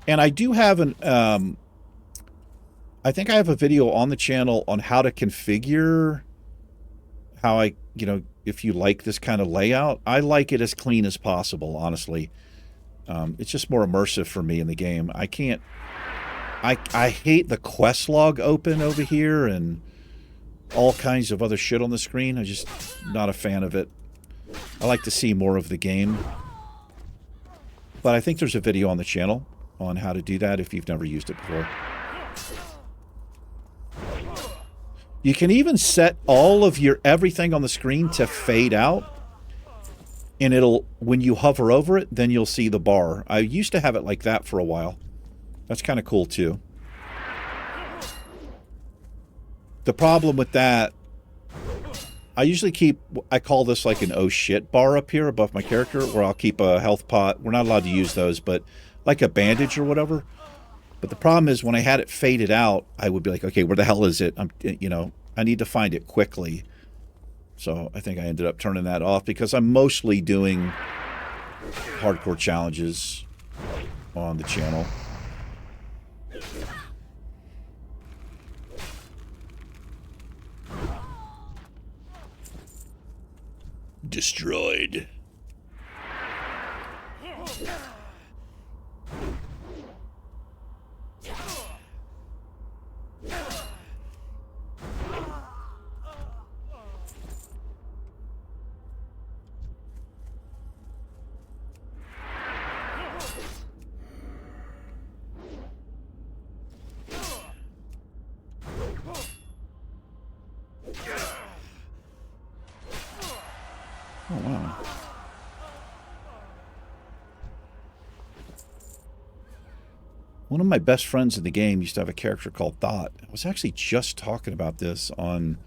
And I do have an I think I have a video on the channel on how to configure how I, if you like this kind of layout. I like it as clean as possible, honestly. It's just more immersive for me in the game. I hate the quest log open over here and all kinds of other shit on the screen. I'm just not a fan of it. I like to see more of the game. But I think there's a video on the channel on how to do that if you've never used it before. You can even set all of your everything on the screen to fade out. And it'll, when you hover over it, then you'll see the bar. I used to have it like that for a while. That's kind of cool too. The problem with that, I usually keep, I call this like an oh shit bar up here above my character, where I'll keep a health pot. We're not allowed to use those, but like a bandage or whatever. But the problem is when I had it faded out, I would be like, okay, where the hell is it? I need to find it quickly. So I think I ended up turning that off because I'm mostly doing hardcore challenges on the channel. Destroyed. Oh, wow. One of my best friends in the game used to have a character called Thought. I was actually just talking about this on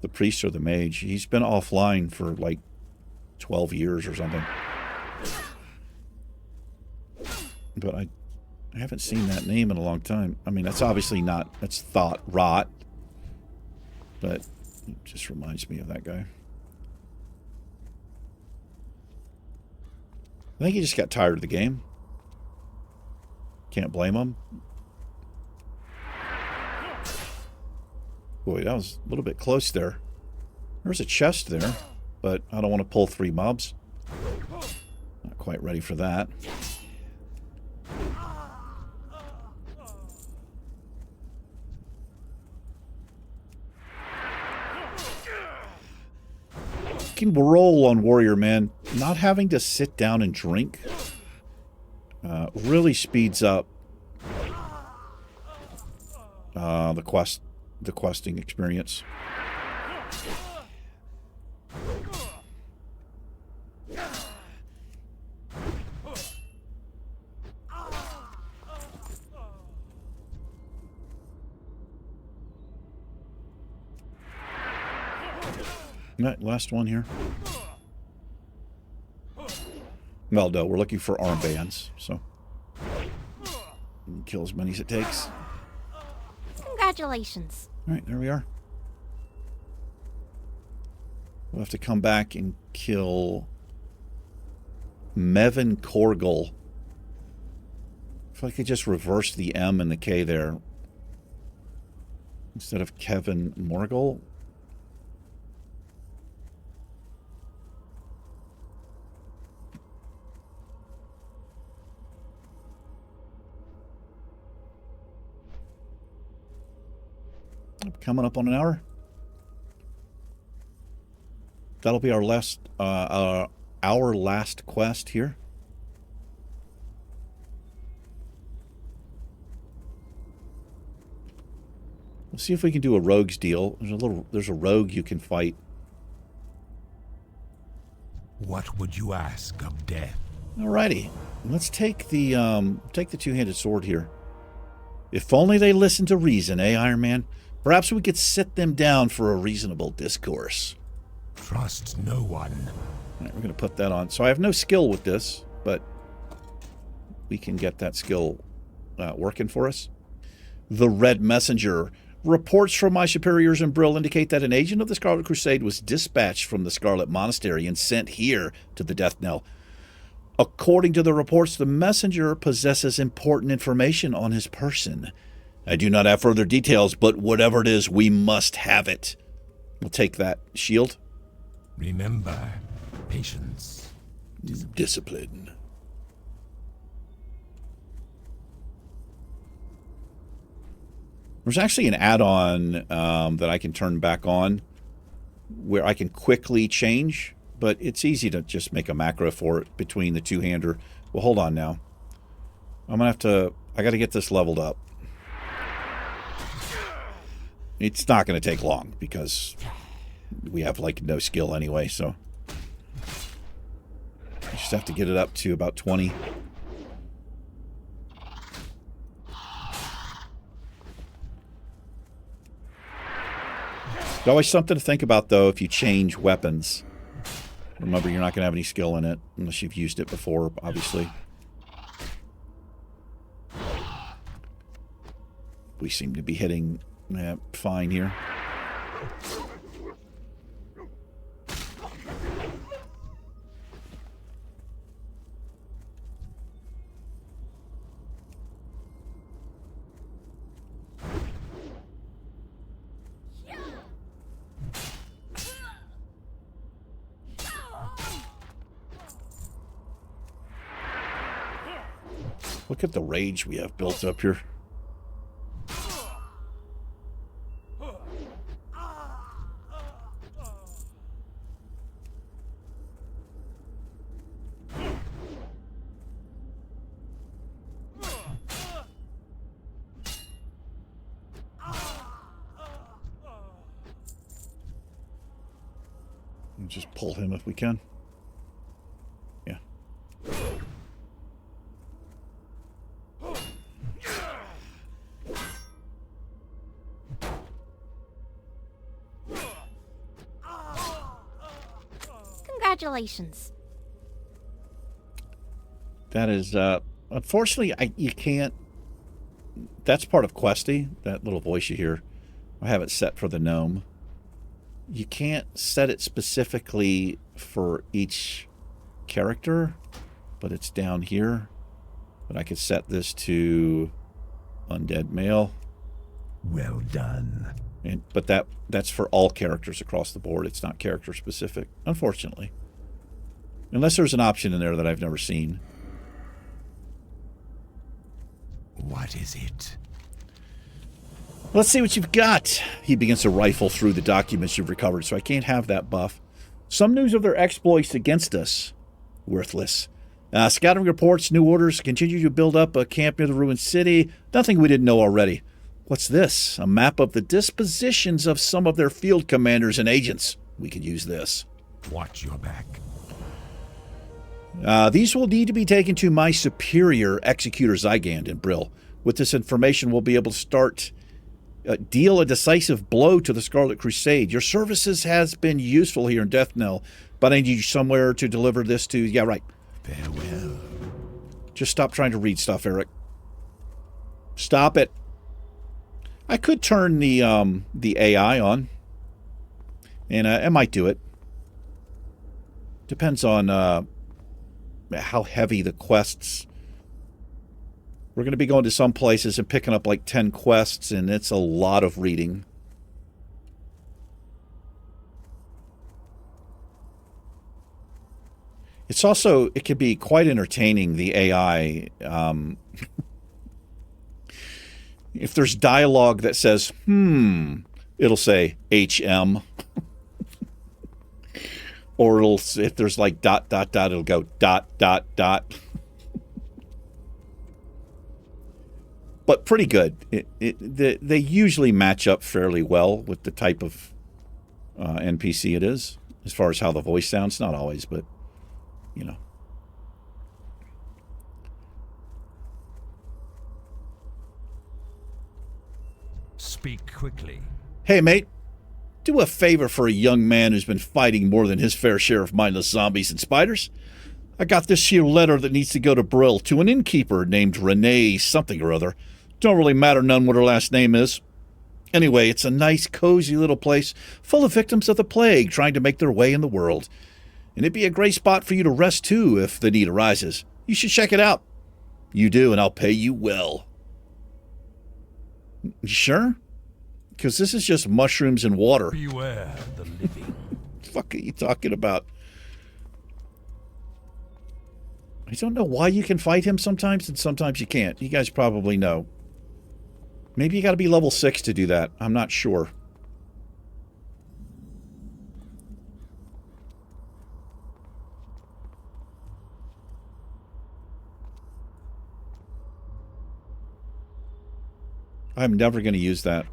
the Priest or the Mage. He's been offline for like 12 years or something. But I haven't seen that name in a long time. I mean, that's obviously not, that's Thought Rot. But it just reminds me of that guy. I think he just got tired of the game. Can't blame him. Boy, that was a little bit close there. There's a chest there, but I don't want to pull 3 mobs. Not quite ready for that. You can roll on Warrior, man. Not having to sit down and drink really speeds up the questing experience. Right, last one here. Well, no, we're looking for armbands, so kill as many as it takes. Congratulations. All right, there we are. We'll have to come back and kill Mevin Korgal. If I could just reverse the M and the K there instead of Kevin Morgul. Coming up on an hour. That'll be our last, our last quest here. We'll see if we can do a rogue's deal. There's a rogue you can fight. What would you ask of death? Alrighty. Let's take the two-handed sword here. If only they listen to reason, eh, Iron Man? Perhaps we could sit them down for a reasonable discourse. Trust no one. All right, we're going to put that on. So I have no skill with this, but we can get that skill working for us. The Red Messenger. Reports from my superiors in Brill indicate that an agent of the Scarlet Crusade was dispatched from the Scarlet Monastery and sent here to the Deathknell. According to the reports, the messenger possesses important information on his person. I do not have further details, but whatever it is, we must have it. We'll take that shield. Remember, patience. Discipline. There's actually an add-on that I can turn back on where I can quickly change, but it's easy to just make a macro for it between the two-hander. Well, hold on now. I'm going to have to... I got to get this leveled up. It's not going to take long because we have, like, no skill anyway, so... I just have to get it up to about 20. It's always something to think about, though, if you change weapons. Remember, you're not going to have any skill in it unless you've used it before, obviously. We seem to be hitting fine here. Look at the rage we have built up here. Just pull him if we can. Yeah. Congratulations. That is, unfortunately, you can't. That's part of Questy, that little voice you hear. I have it set for the gnome. You can't set it specifically for each character, but it's down here. But I could set this to undead male. Well done. But that's for all characters across the board. It's not character specific, unfortunately. Unless there's an option in there that I've never seen. What is it? Let's see what you've got. He begins to rifle through the documents you've recovered, so I can't have that buff. Some news of their exploits against us. Worthless. Scouting reports, new orders, continue to build up a camp near the ruined city. Nothing we didn't know already. What's this? A map of the dispositions of some of their field commanders and agents. We could use this. Watch your back. These will need to be taken to my superior, Executor Zygand in Brill. With this information, we'll be able to start... deal a decisive blow to the Scarlet Crusade. Your services has been useful here in Deathknell, but I need you somewhere to deliver this to... Yeah, right. Farewell. Just stop trying to read stuff, Eric. Stop it. I could turn the AI on, and I might do it. Depends on how heavy the quests. We're going to be going to some places and picking up like 10 quests, and it's a lot of reading. It's also, it can be quite entertaining, the AI. If there's dialogue that says, it'll say HM. Or if there's like ... it'll go ... But pretty good. They usually match up fairly well with the type of NPC it is, as far as how the voice sounds. Not always, but, you know. Speak quickly. Hey, mate. Do a favor for a young man who's been fighting more than his fair share of mindless zombies and spiders. I got this here letter that needs to go to Brill to an innkeeper named Renee something or other. Don't really matter none what her last name is. Anyway, it's a nice, cozy little place full of victims of the plague trying to make their way in the world. And it'd be a great spot for you to rest, too, if the need arises. You should check it out. You do, and I'll pay you well. You sure? Because this is just mushrooms and water. Beware the living. What the fuck are you talking about? I don't know why you can fight him sometimes and sometimes you can't. You guys probably know. Maybe you got to be level 6 to do that. I'm not sure. I'm never going to use that.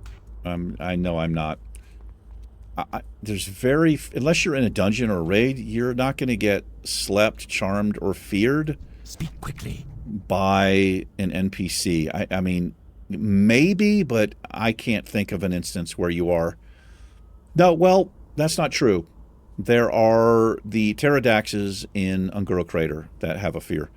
I know I'm not. There's unless you're in a dungeon or a raid, you're not going to get slept, charmed, or feared. Speak quickly. By an NPC. I mean, maybe, but I can't think of an instance where you are. No, well, that's not true. There are the pterodaxes in Unguro Crater that have a fear.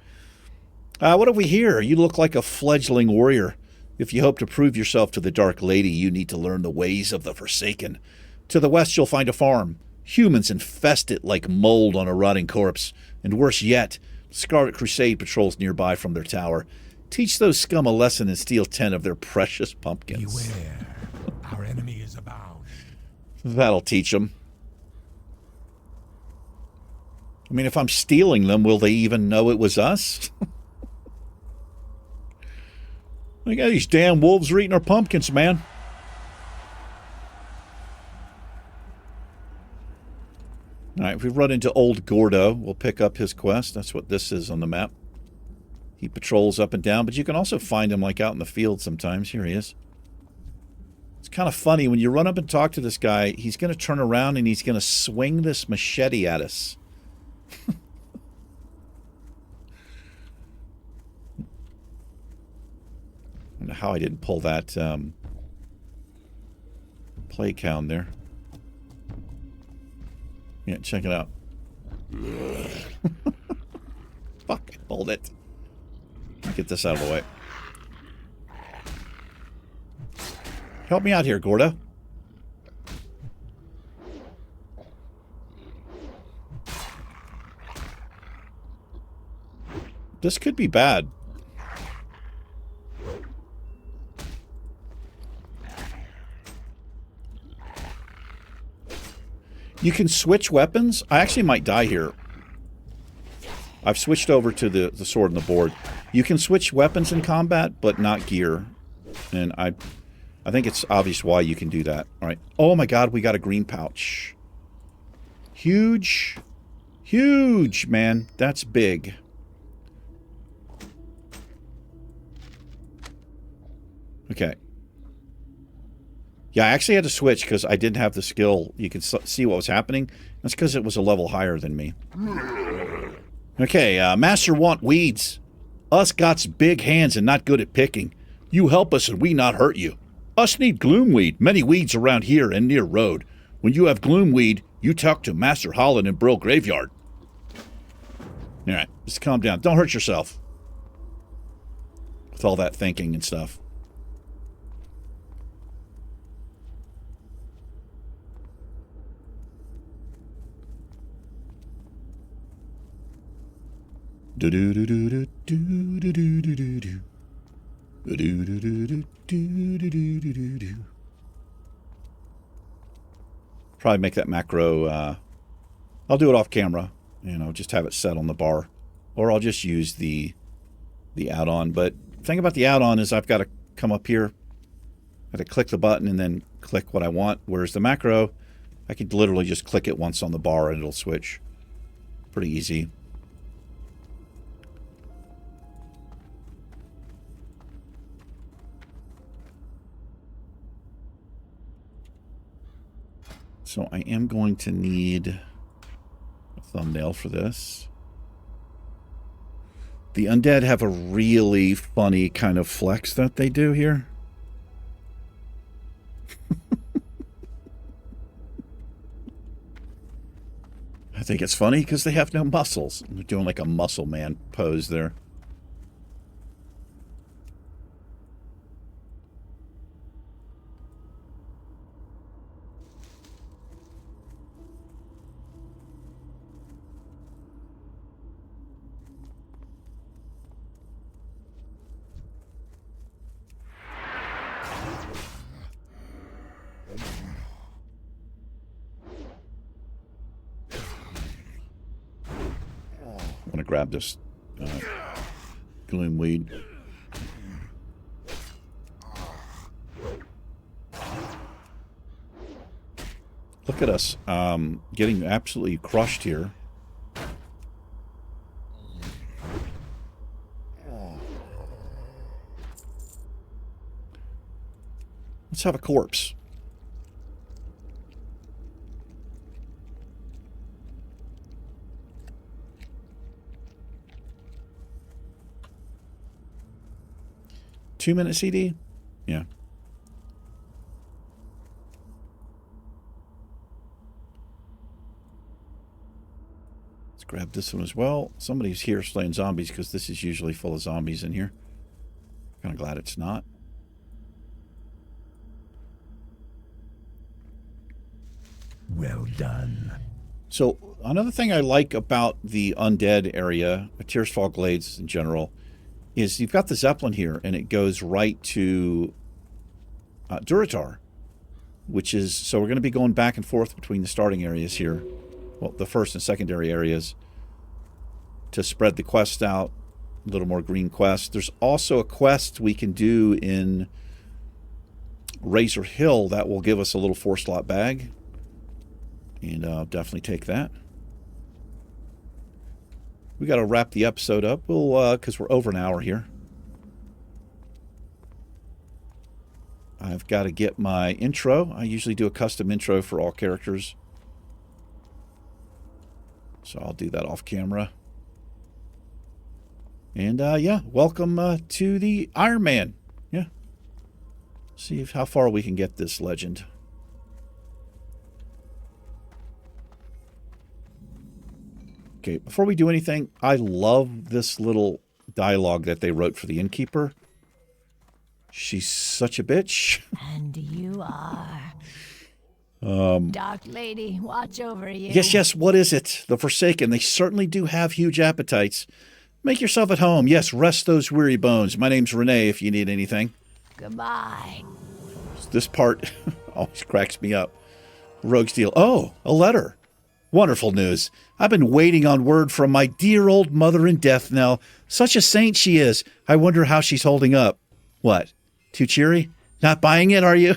What have we here? You look like a fledgling warrior. If you hope to prove yourself to the Dark Lady, you need to learn the ways of the Forsaken. To the west, you'll find a farm. Humans infest it like mold on a rotting corpse. And worse yet, Scarlet Crusade patrols nearby from their tower. Teach those scum a lesson and steal 10 of their precious pumpkins. Beware. Our enemy is abound. That'll teach them. I mean, if I'm stealing them, will they even know it was us? Look at these damn wolves are eating our pumpkins, man. All right, if we run into Old Gordo, we'll pick up his quest. That's what this is on the map. He patrols up and down, but you can also find him like out in the field sometimes. Here he is. It's kind of funny. When you run up and talk to this guy, he's going to turn around and he's going to swing this machete at us. I don't know how I didn't pull that play count there. Yeah, check it out. Fuck, I pulled it. Get this out of the way. Help me out here, Gordo. This could be bad. You can switch weapons. I actually might die here. I've switched over to the sword and the board. You can switch weapons in combat, but not gear. And I think it's obvious why you can do that. All right. Oh my god, we got a green pouch. Huge. Huge, man. That's big. Okay. Yeah, I actually had to switch because I didn't have the skill. You can see what was happening. That's because it was a level higher than me. Okay, Master want weeds. Us gots big hands and not good at picking. You help us and we not hurt you. Us need gloomweed. Many weeds around here and near road. When you have gloomweed, you talk to Master Holland and Brill Graveyard. All right, just calm down. Don't hurt yourself. With all that thinking and stuff. Probably make that macro. I'll do it off camera. You know, just have it set on the bar, or I'll just use the add-on. But the thing about the add-on is I've got to come up here, I have to click the button and then click what I want. Whereas the macro, I could literally just click it once on the bar and it'll switch. Pretty easy. So I am going to need a thumbnail for this. The undead have a really funny kind of flex that they do here. think it's funny because they have no muscles. They're doing like a muscle man pose there. I'm going to grab this gloom weed. Look at us getting absolutely crushed here. Let's have a corpse. Two-minute CD? Yeah. Let's grab this one as well. Somebody's here slaying zombies because this is usually full of zombies in here. Kind of glad it's not. Well done. So another thing I like about the Undead area, Tears Fall Glades in general, is you've got the Zeppelin here, and it goes right to Duratar, which is, so we're going to be going back and forth between the starting areas here, well, the first and secondary areas, to spread the quest out, a little more green quest. There's also a quest we can do in Razor Hill that will give us a little 4-slot bag, and I'll definitely take that. We got to wrap the episode up. We'll, because we're over an hour here. I've got to get my intro. I usually do a custom intro for all characters. So I'll do that off camera. And, yeah, welcome to the Ironman. Yeah. See how far we can get this legend. Okay, before we do anything, I love this little dialogue that they wrote for the innkeeper. She's such a bitch. And you are. Dark Lady, watch over you. Yes, yes, what is it? The Forsaken. They certainly do have huge appetites. Make yourself at home. Yes, rest those weary bones. My name's Renee if you need anything. Goodbye. This part always cracks me up. Rogue's Deal. Oh, a letter. Wonderful news. I've been waiting on word from my dear old mother in Deathknell. Such a saint she is. I wonder how she's holding up. What? Too cheery? Not buying it, are you?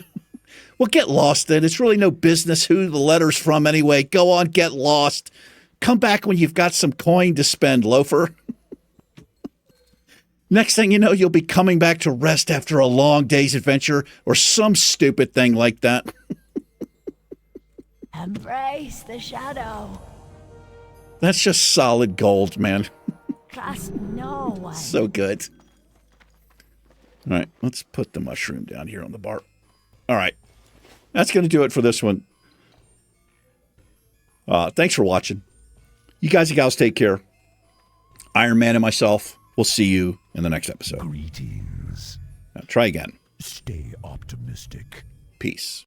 Well, get lost then. It's really no business who the letter's from anyway. Go on, get lost. Come back when you've got some coin to spend, loafer. Next thing you know, you'll be coming back to rest after a long day's adventure or some stupid thing like that. Embrace the shadow. That's just solid gold, man. Trust no one. So good. All right, let's put the mushroom down here on the bar. All right, that's going to do it for this one. Thanks for watching. You guys and gals take care. Iron Man and myself, we'll see you in the next episode. Greetings. Now, try again. Stay optimistic. Peace.